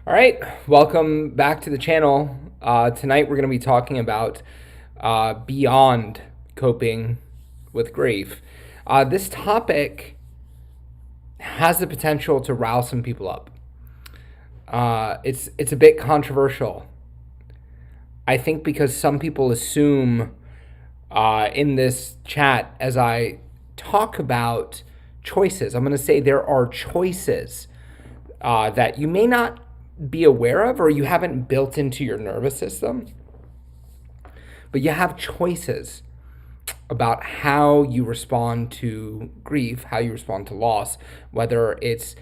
All right, welcome back to the channel. Tonight we're going to be talking about beyond coping with grief. This topic has the potential to rile some people up. It's a bit controversial. I think because some people assume in this chat, as I talk about choices, I'm going to say there are choices that you may not be aware of or you haven't built into your nervous system, but you have choices about how you respond to grief, how you respond to loss, whether it's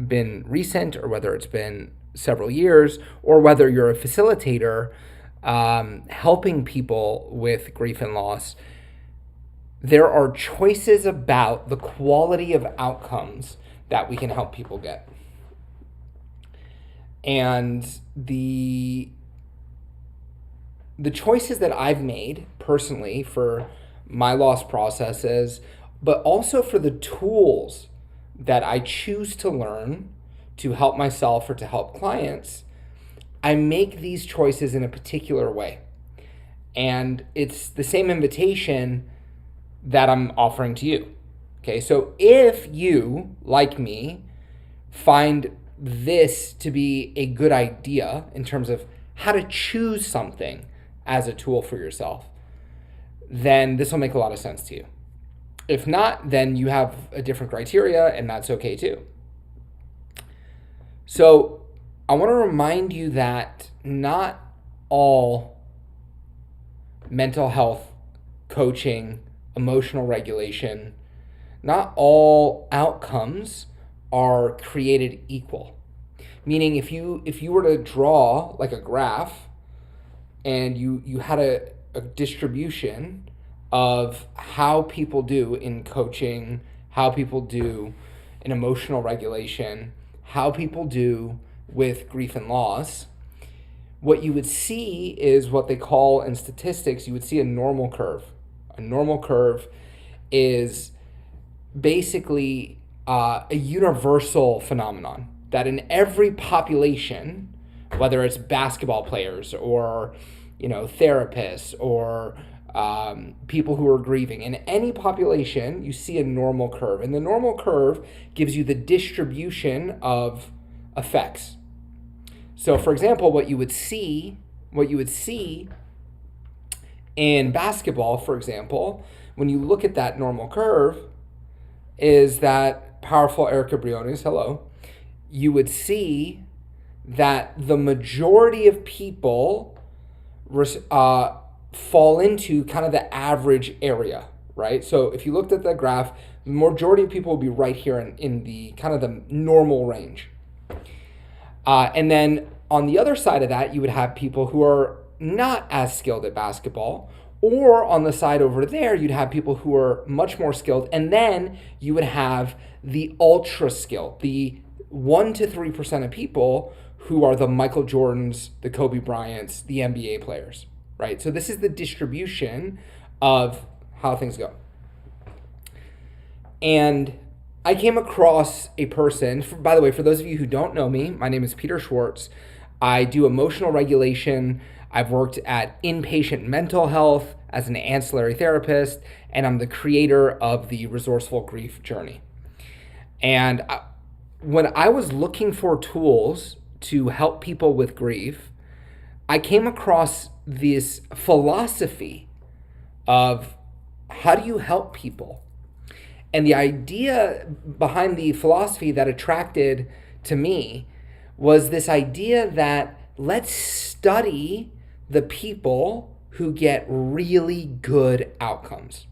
been recent or whether it's been several years, or whether you're a facilitator helping people with grief and loss. There are choices about the quality of outcomes that we can help people get. And the choices that I've made personally for my loss processes, but also for the tools that I choose to learn to help myself or to help clients, I make these choices in a particular way. And it's the same invitation that I'm offering to you. Okay, so if you, like me, find this to be a good idea in terms of how to choose something as a tool for yourself, then this will make a lot of sense to you. If not, then you have a different criteria, and that's okay too. So I want to remind you that not all mental health coaching, emotional regulation, not all outcomes are created equal. Meaning if you were to draw like a graph and you had a distribution of how people do in coaching, how people do in emotional regulation, how people do with grief and loss, what you would see is what they call in statistics, you would see a normal curve. A normal curve is basically a universal phenomenon that in every population, whether it's basketball players or therapists or people who are grieving, in any population you see a normal curve, and the normal curve gives you the distribution of effects. So for example, what you would see in basketball, for example, when you look at that normal curve, is that powerful Erica Briones, hello, you would see that the majority of people fall into kind of the average area, right? So if you looked at the graph, the majority of people would be right here in the kind of the normal range. And then on the other side of that, you would have people who are not as skilled at basketball, or on the side over there, you'd have people who are much more skilled, and then you would have the ultra skilled, the 1 to 3% of people who are the Michael Jordans, the Kobe Bryants, the NBA players, right? So this is the distribution of how things go. And I came across a person, by the way, for those of you who don't know me, my name is Peter Schwartz. I do emotional regulation. I've worked at inpatient mental health as an ancillary therapist, and I'm the creator of the Resourceful Grief Journey. And when I was looking for tools to help people with grief, I came across this philosophy of how do you help people? And the idea behind the philosophy that attracted to me was this idea that let's study the people who get really good outcomes.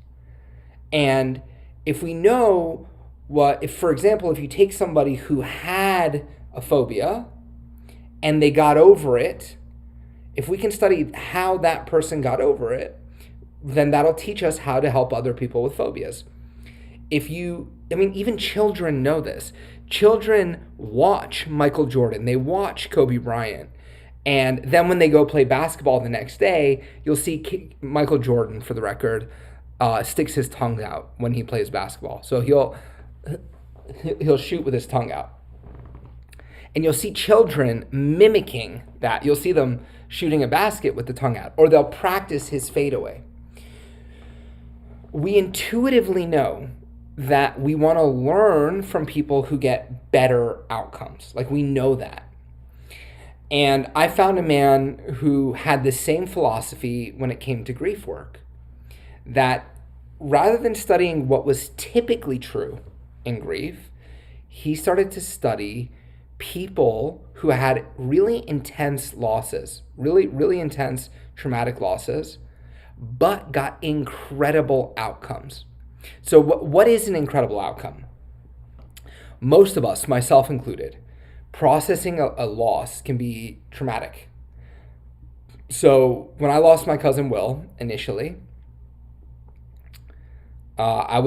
And if we know for example, if you take somebody who had a phobia and they got over it, if we can study how that person got over it, then that'll teach us how to help other people with phobias. Even children know this. Children watch Michael Jordan, they watch Kobe Bryant, and then when they go play basketball the next day, you'll see Michael Jordan, for the record, sticks his tongue out when he plays basketball. So he'll shoot with his tongue out. And you'll see children mimicking that. You'll see them shooting a basket with the tongue out, or they'll practice his fadeaway. We intuitively know that we want to learn from people who get better outcomes. Like, we know that. And I found a man who had the same philosophy when it came to grief work, that rather than studying what was typically true in grief, he started to study people who had really intense losses, really intense traumatic losses, but got incredible outcomes. So what is an incredible outcome? Most of us, myself included, processing a loss can be traumatic. So when I lost my cousin Will initially, I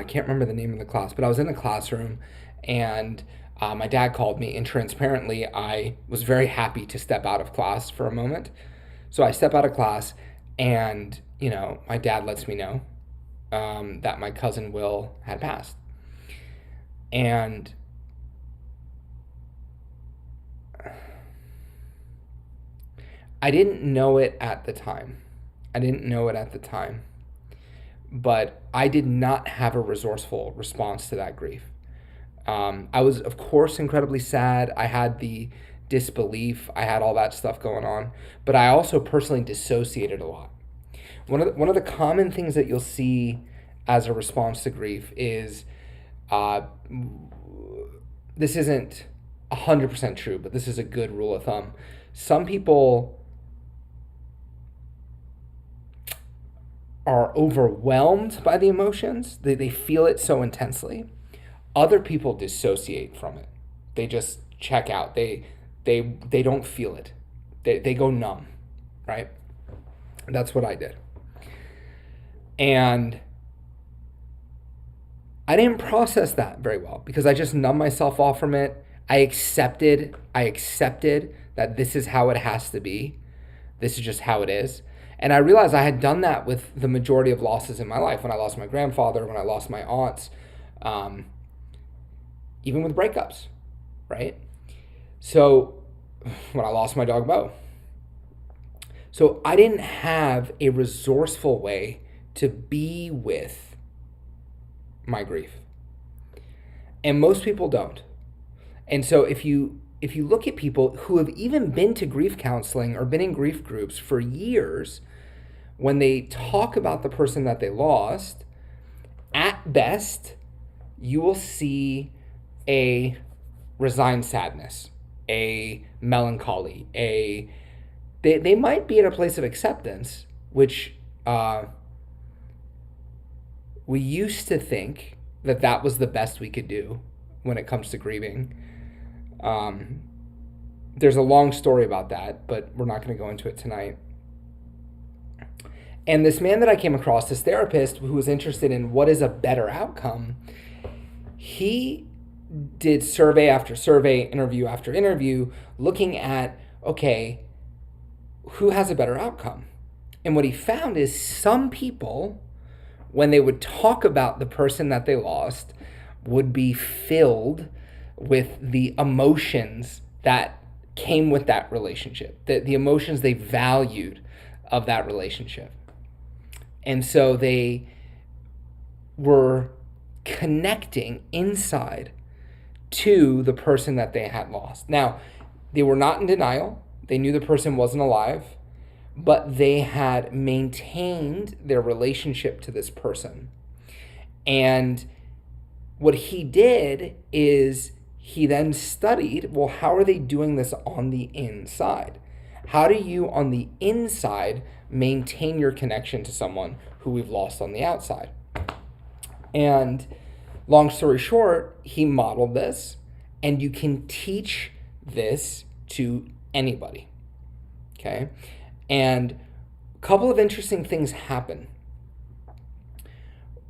can't remember the name of the class, but I was in the classroom, and my dad called me, and transparently, I was very happy to step out of class for a moment. So I step out of class, and my dad lets me know that my cousin Will had passed. And I didn't know it at the time. But I did not have a resourceful response to that grief. I was, of course, incredibly sad. I had the disbelief. I had all that stuff going on. But I also personally dissociated a lot. One of the common things that you'll see as a response to grief is, this isn't 100% true, but this is a good rule of thumb. Some people are overwhelmed by the emotions. They feel it so intensely. Other people dissociate from it. They just check out. They don't feel it. They go numb, right? That's what I did. And I didn't process that very well because I just numbed myself off from it. I accepted that this is how it has to be. This is just how it is. And I realized I had done that with the majority of losses in my life. When I lost my grandfather, when I lost my aunts, even with breakups, right? So when I lost my dog Bo. So I didn't have a resourceful way to be with my grief. And most people don't. And so if you look at people who have even been to grief counseling or been in grief groups for years, when they talk about the person that they lost, at best, you will see a resigned sadness, a melancholy, they might be at a place of acceptance, which we used to think that was the best we could do when it comes to grieving. There's a long story about that, but we're not going to go into it tonight. And this man that I came across, this therapist who was interested in what is a better outcome, he did survey after survey, interview after interview, looking at, okay, who has a better outcome? And what he found is some people, when they would talk about the person that they lost, would be filled with the emotions that came with that relationship, the emotions they valued of that relationship. And so they were connecting inside to the person that they had lost. Now, they were not in denial. They knew the person wasn't alive, but they had maintained their relationship to this person. And what he did is he then studied, well, how are they doing this on the inside? How do you, on the inside, maintain your connection to someone who we've lost on the outside? And long story short, he modeled this, and you can teach this to anybody, okay? And a couple of interesting things happen.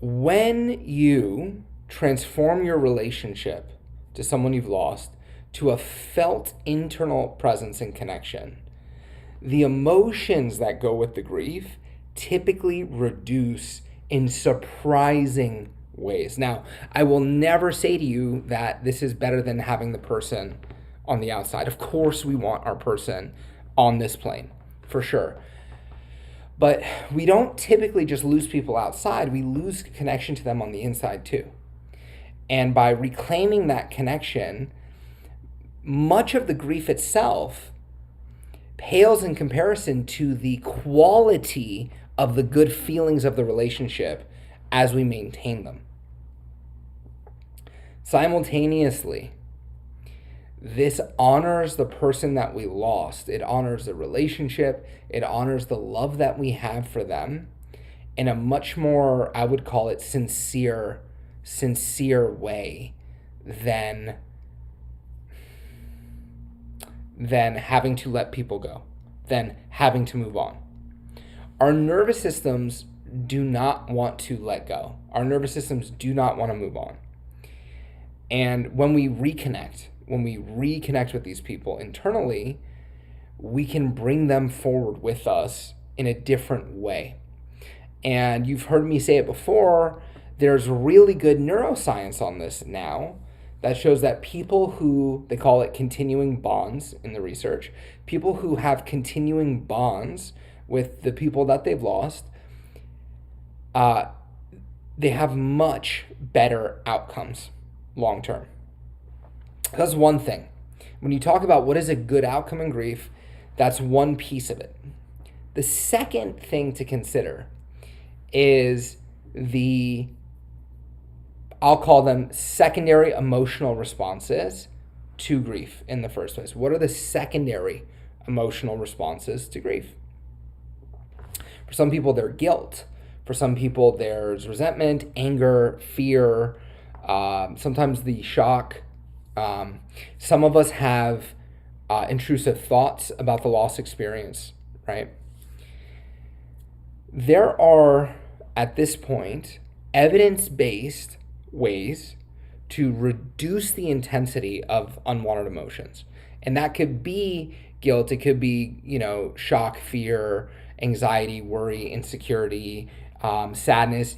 When you transform your relationship to someone you've lost to a felt internal presence and connection, the emotions that go with the grief typically reduce in surprising ways. Now, I will never say to you that this is better than having the person on the outside. Of course, we want our person on this plane, for sure. But we don't typically just lose people outside, we lose connection to them on the inside too. And by reclaiming that connection, much of the grief itself pales in comparison to the quality of the good feelings of the relationship as we maintain them. Simultaneously, this honors the person that we lost. It honors the relationship. It honors the love that we have for them in a much more, I would call it, sincere way than having to let people go, than having to move on. Our nervous systems do not want to let go. Our nervous systems do not want to move on. And when we reconnect with these people internally, we can bring them forward with us in a different way. And you've heard me say it before, there's really good neuroscience on this now that shows that people who, they call it continuing bonds in the research, people who have continuing bonds with the people that they've lost, they have much better outcomes long term. That's one thing. When you talk about what is a good outcome in grief, that's one piece of it. The second thing to consider is I'll call them secondary emotional responses to grief in the first place. What are the secondary emotional responses to grief? For some people, they're guilt. For some people, there's resentment, anger, fear, sometimes the shock. Some of us have intrusive thoughts about the loss experience, right? There are, at this point, evidence-based ways to reduce the intensity of unwanted emotions. And that could be guilt, it could be, shock, fear, anxiety, worry, insecurity, sadness.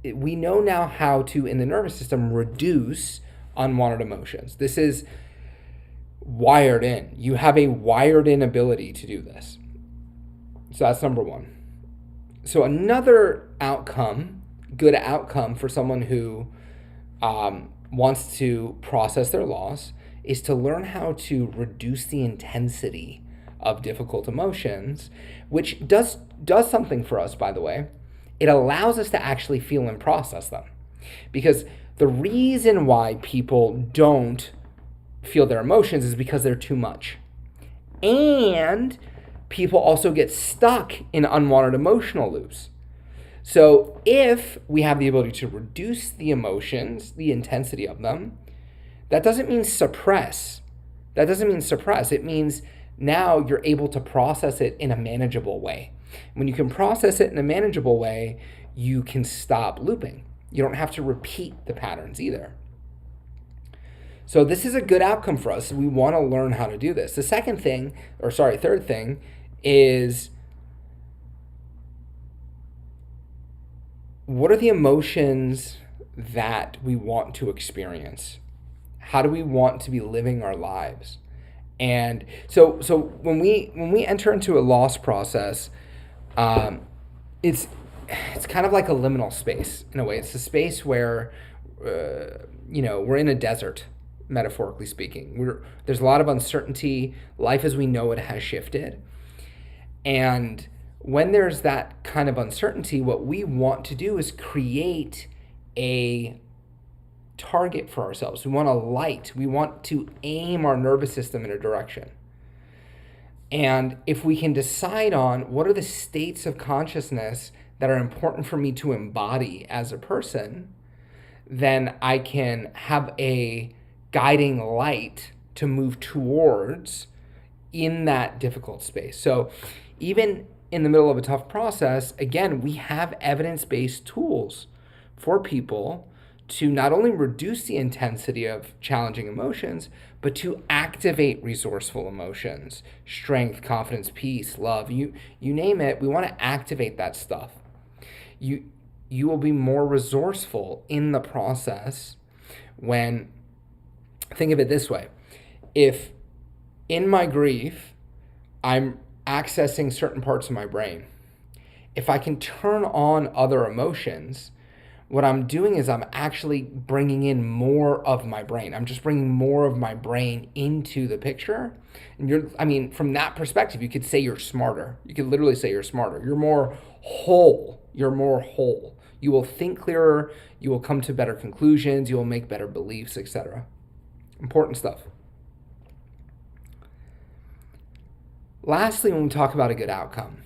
We know now how to, in the nervous system, reduce unwanted emotions. This is wired in. You have a wired in ability to do this. So that's number one. So another good outcome for someone who wants to process their loss is to learn how to reduce the intensity of difficult emotions, which does something for us, by the way. It allows us to actually feel and process them. Because the reason why people don't feel their emotions is because they're too much. And people also get stuck in unwanted emotional loops. So if we have the ability to reduce the emotions, the intensity of them, that doesn't mean suppress. It means now you're able to process it in a manageable way. When you can process it in a manageable way, you can stop looping. You don't have to repeat the patterns either. So this is a good outcome for us. We want to learn how to do this. The third thing is, what are the emotions that we want to experience? How do we want to be living our lives? And so when we enter into a loss process, it's kind of like a liminal space in a way. It's a space where we're in a desert, metaphorically speaking. There's a lot of uncertainty. Life as we know it has shifted. And when there's that kind of uncertainty, what we want to do is create a target for ourselves. We want a light. We want to aim our nervous system in a direction. And if we can decide on what are the states of consciousness that are important for me to embody as a person, then I can have a guiding light to move towards in that difficult space. So even in the middle of a tough process, again, we have evidence-based tools for people to not only reduce the intensity of challenging emotions, but to activate resourceful emotions, strength, confidence, peace, love, you name it. We want to activate that stuff. You you will be more resourceful in the process when, think of it this way, if in my grief, I'm accessing certain parts of my brain, if I can turn on other emotions, what I'm doing is I'm actually bringing in more of my brain. I'm just bringing more of my brain into the picture. And from that perspective, you could say you're smarter. You could literally say you're smarter. You're more whole. You're more whole. You will think clearer. You will come to better conclusions. You will make better beliefs, etc. Important stuff. Lastly, when we talk about a good outcome,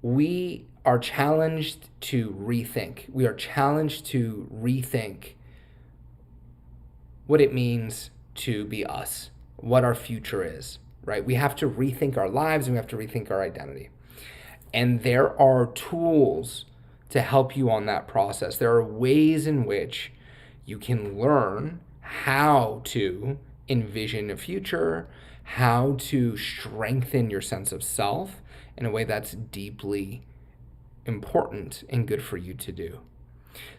we are challenged to rethink. We are challenged to rethink what it means to be us, what our future is, right? We have to rethink our lives and we have to rethink our identity. And there are tools to help you on that process. There are ways in which you can learn how to envision a future, how to strengthen your sense of self in a way that's deeply important and good for you to do.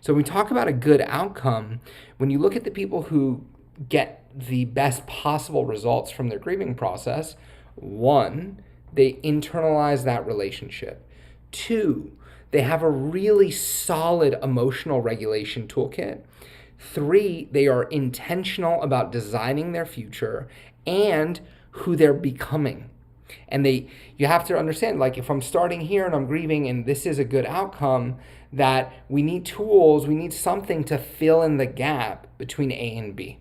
So when we talk about a good outcome, when you look at the people who get the best possible results from their grieving process, one, they internalize that relationship. Two, they have a really solid emotional regulation toolkit. Three, they are intentional about designing their future and who they're becoming. And you have to understand, like, if I'm starting here and I'm grieving and this is a good outcome, that we need tools, we need something to fill in the gap between A and B.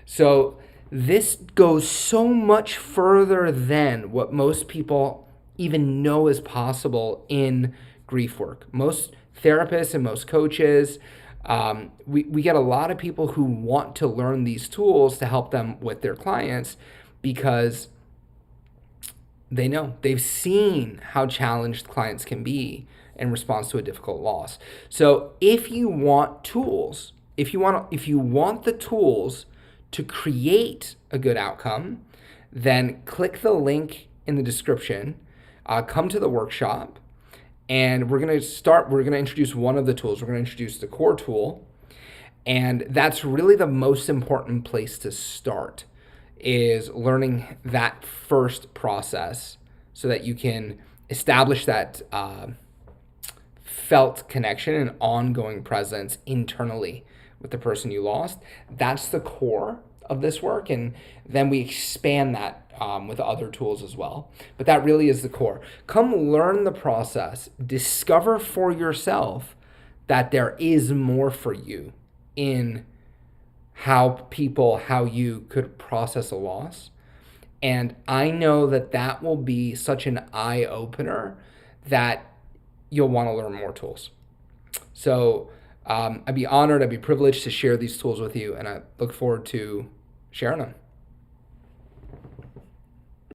So this goes so much further than what most people even know is possible in grief work. Most therapists and most coaches, we get a lot of people who want to learn these tools to help them with their clients because they know, they've seen how challenged clients can be in response to a difficult loss. So if you want tools, if you want the tools to create a good outcome, then click the link in the description, come to the workshop, and we're going to introduce one of the tools. We're going to introduce the core tool, and that's really the most important place to start, is learning that first process so that you can establish that felt connection and ongoing presence internally with the person you lost. That's the core of this work, and then we expand that with other tools as well. But that really is the core. Come learn the process, discover for yourself that there is more for you in how you could process a loss. And I know that will be such an eye-opener that you'll want to learn more tools. So I'd be honored, I'd be privileged to share these tools with you, and I look forward to sharing them.